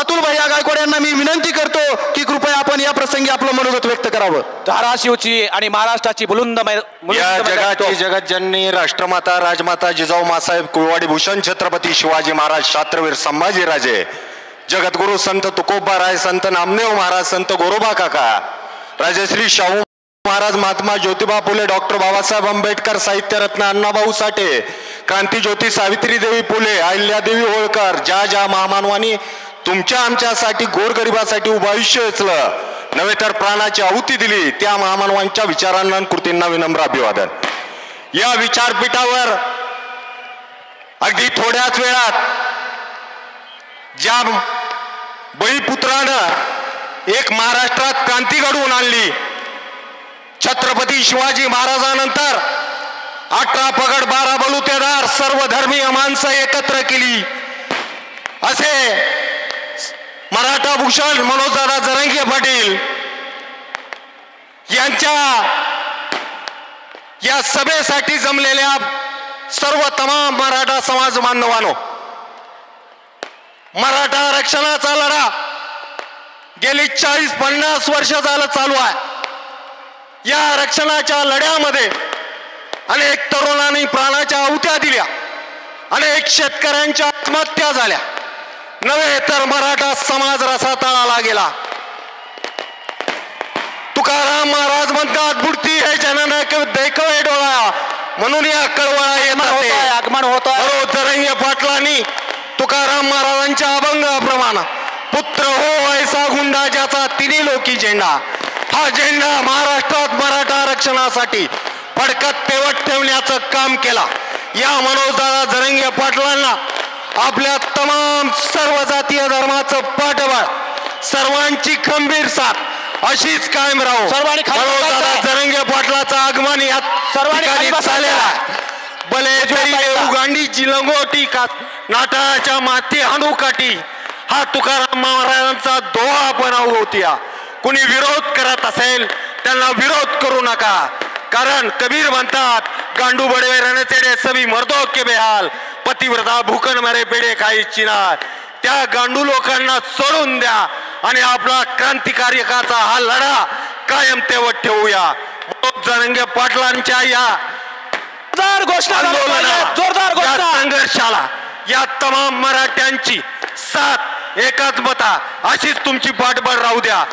अतुल भैया गायकवाड यांना मी विनंती करतो की कृपया आपण या प्रसंगी आपलं मनोगत व्यक्त करावं. धाराशिवची आणि महाराष्ट्राची बुलंद या जगाची जगतजननी राष्ट्रमाता राजमाता जिजाऊ मासाहेब कुळवाडी भूषण छत्रपती शिवाजी महाराज शास्त्रवीर संभाजीराजे जगद्गुरु संत तुकोबाराय संत नामदेव महाराज संत गोरोबा काका राजश्री शाहू महाराज महात्मा ज्योतिबा फुले डॉक्टर बाबासाहेब आंबेडकर साहित्यरत्न अण्णाभाऊ साठे क्रांतिज्योती सावित्रीदेवी फुले अहिल्यादेवी होळकर ज्या महामानवानी तुमच्या आमच्यासाठी गोरगरिबासाठी उभं आयुष्य वेचलं नव्हे तर प्राणाची आहुती दिली त्या महामानवांच्या विचारांना कृतींना विनम्र अभिवादन. या विचारपीठावर अगदी थोड्याच वेळात ज्या बळीपुत्रानं एक महाराष्ट्रात क्रांती घडवून आणली छत्रपती शिवाजी महाराजांनंतर 18 पगड 12 बलुतेदार सर्व धर्मीय माणसं एकत्र केली असे मराठा भूषण मनोजदादा जरांगे पाटील यांच्या या सभेसाठी जमलेल्या सर्व तमाम मराठा समाज बांधवांनो मराठा आरक्षणाचा लढा गेली 40-50 वर्ष झालं चालू आहे. या आरक्षणाच्या लढ्यामध्ये अनेक तरुणांनी प्राणाच्या आहुत्या दिल्या अनेक शेतकऱ्यांच्या आत्महत्या झाल्या नव्हे तर मराठा समाज रसातळाला गेला. तुकाराम महाराज म्हणतात बुडती है जननायक देखवे डोळा म्हणून या कळवळा येत आगमन होत जरंगे पाटलांनी तुकाराम महाराजांच्या अभंगाप्रमाणे पुत्र हो ऐसा गुंडा ज्याचा तिन्ही लोकी झेंडा हा झेंडा महाराष्ट्रात मराठा आरक्षणासाठी फडकत तेवत ठेवण्याचं काम केला. या मनोजदादा जरंगे पाटलांना आपल्या तमाम सर्व जातीय धर्माचं पाठबळ सर्वांची खंबीर साथ अशीच कायम राहू. मनोजदादा जरंगे पाटलाचं आगमन या सर्वांनी झालेलं आहे. भले गांडीची लंगोटी का नाटाच्या माती हाणू काठी हा तुकाराम महाराजांचा दोहा बनाव होत्या. कुणी विरोध करत असेल त्यांना विरोध करू नका कारण कबीर म्हणतात गांडू बडवे रणचेडे सभी मर्दों के बेहाल पतिव्रता भूकन मरे पेडे काही चिनार. त्या गांडू लोकांना सोडून द्या आणि आपला क्रांतिकार्यकाचा हा लढा कायम तेवत ठेवूया. जरंगे पाटलांच्या या जोरदार संघर्षाला या तमाम मराठ्यांची साथ एकात्मता अशीच तुमची पाठबळ राहू द्या.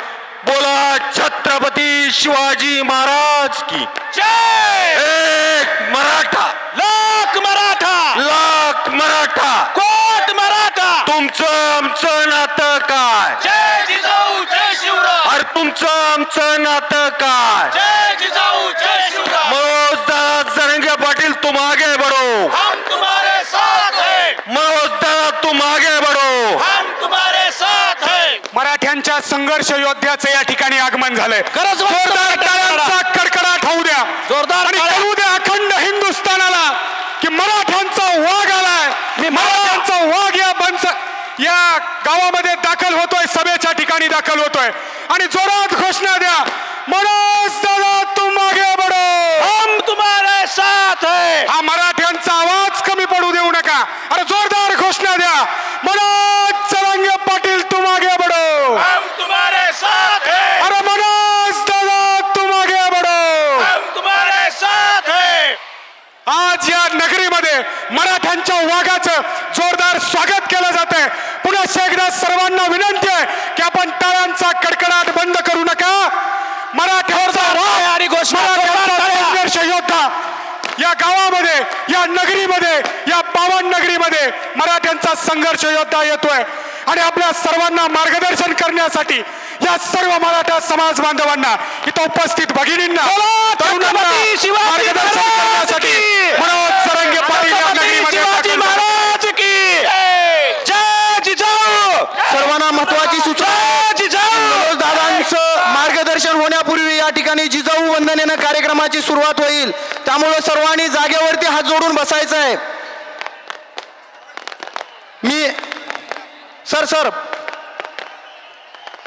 बोला छत्रपती शिवाजी महाराज की जय. एक मराठा लाख मराठा लाख मराठा कोट मराठा तुमचं आमचं नातं काय जय जिजाऊ जय शिवराय. अरे तुमचं आमचं नातं काय जय जिजाऊ जय शिवराय. मनोजदादा जरंगे पाटील तुम आगे बढ़ो हम तुम्हारे साथ हैं. मनोजदादा तुम आगे बढ़ो हम तुम्हारे साथ हैं. मराठ्यांच्या संघर्ष योद्ध्याचं या ठिकाणी आगमन झालंय. जोरदार टाळ्यांचा कडकडाट होऊ द्या जोरदार आणि कळू द्या अखंड हिंदुस्थानाला की मराठ्यांचा वाघ आलाय. मराठ्यांचा वाघ या गावामध्ये दाखल होतोय सभेच्या ठिकाणी दाखल होतोय आणि जोरात घोषणा द्या मनोज दादा तुम आगे बढ़ो हम तुम्हारे साथ हैं. हा मराठ्यांचा आवाज कमी पडू देऊ नका. अरे जोरदार घोषणा द्या मनोज जरांगे पाटील तुम आगे बढ़ो हम तुम्हारे साथ हैं. अरे मनोज दादा तुम आगे बढ़ो हम तुम्हारे साथ हैं. आज या नगरीमध्ये मराठ्यांच्या वाघाचं जोरदार स्वागत केलं जात आहे. पुन्हा एकदा सर्वांना विनंती आहे की आपण टाळ्यांचा कडकडाट बंद करू नका. मराठ्यांचा वाघ आणि संघर्ष योद्धा या गावामध्ये या नगरीमध्ये या पावन नगरीमध्ये मराठ्यांचा संघर्ष योद्धा येतोय आणि आपल्या सर्वांना मार्गदर्शन करण्यासाठी या सर्व मराठा समाज बांधवांना इथं उपस्थित भगिनींना तरुणांना मार्गदर्शन करण्यासाठी मनोज जरांगे पाटील या नगरीमध्ये महाराज की जय जिजाऊ. सर्वांना महत्वाची सूचना मनोज दादांचं मार्गदर्शन होण्यापूर्वी या ठिकाणी जिजाऊ वंदनेनं कार्यक्रमाची सुरुवात होईल. त्यामुळे सर्वांनी जागेवरती हात जोडून बसायचं आहे. मी सर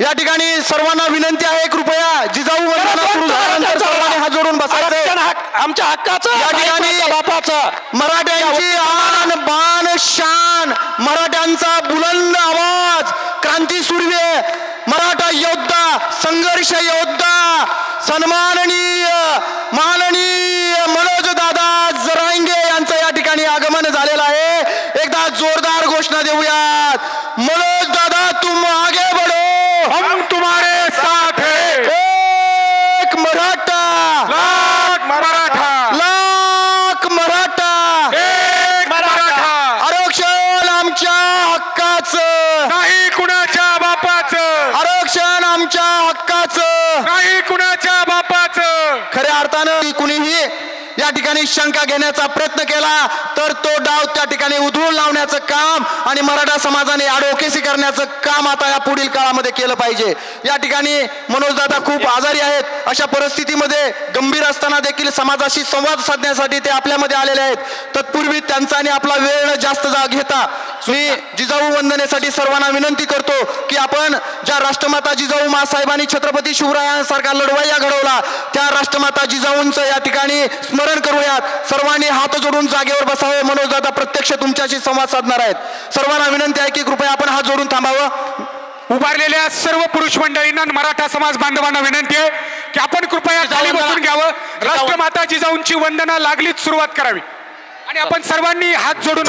या ठिकाणी सर्वांना विनंती आहे कृपया जिजाऊ वंदना सुरू झाल्यानंतर सर्वांनी हात जोडून बसायचं. आमच्या हक्काचं या ठिकाणी बापाचं मराठ्यांची आन बान शान मराठ्यांचा बुलंद आवाज क्रांती सुर्वे, मराठा योद्धा, संघर्ष योद्धा, सन्माननीय माननीय मनोज दादा जरांगे यांचं या ठिकाणी आगमन झालेलं आहे. एकदा जोरदार घोषणा देऊयात. मनोज दादा तुम आगे बढ़ो, हम तुम्हारे साथ है. एक मराठा, लाख मराठा, लाख मराठा, एक मराठा, आरक्षण आमच्या हक्काचं, नाही कुणाच्या बापाचं, आरक्षण आमच्या हक्काचं. नाही कुणाच्या बापाचं. खऱ्या अर्थानं कुणीही या ठिकाणी शंका घेण्याचा प्रयत्न केला तर तो डाव त्या ठिकाणी उधळून लावण्याचं काम आणि मराठा समाजाने ॲडव्होकेसी करण्याचं काम आता या पुढील काळामध्ये केलं पाहिजे. या ठिकाणी मनोजदादा खूप आजारी आहेत. अशा परिस्थितीमध्ये गंभीर असताना देखील समाजाशी संवाद साधण्यासाठी ते आपल्यामध्ये आलेले आहेत. तत्पूर्वी त्यांचा आणि आपला वेळ न जास्त घेता मी जिजाऊ वंदनेसाठी सर्वांना विनंती करतो की आपण ज्या राष्ट्रमाता जिजाऊ मासाहेबांनी छत्रपती शिवरायांसारखा लढवय्या घडवला त्या राष्ट्रमाता जिजाऊंचं या ठिकाणी स्मरण करूयात. सर्वांनी हात जोडून जागेवर बसावे. मनोजदादा प्रत्यक्ष तुमच्याशी संवाद साधणार आहेत. सर्वांना विनंती आहे की कृपया आपण हात जोडून थांबावं. उभारलेल्या सर्व पुरुष मंडळींना मराठा समाज बांधवांना विनंती आहे की आपण कृपया खाली बसून घ्यावं. राष्ट्रमाता जिजाऊंची वंदना लागलीच सुरुवात करावी आणि आपण सर्वांनी हात जोडून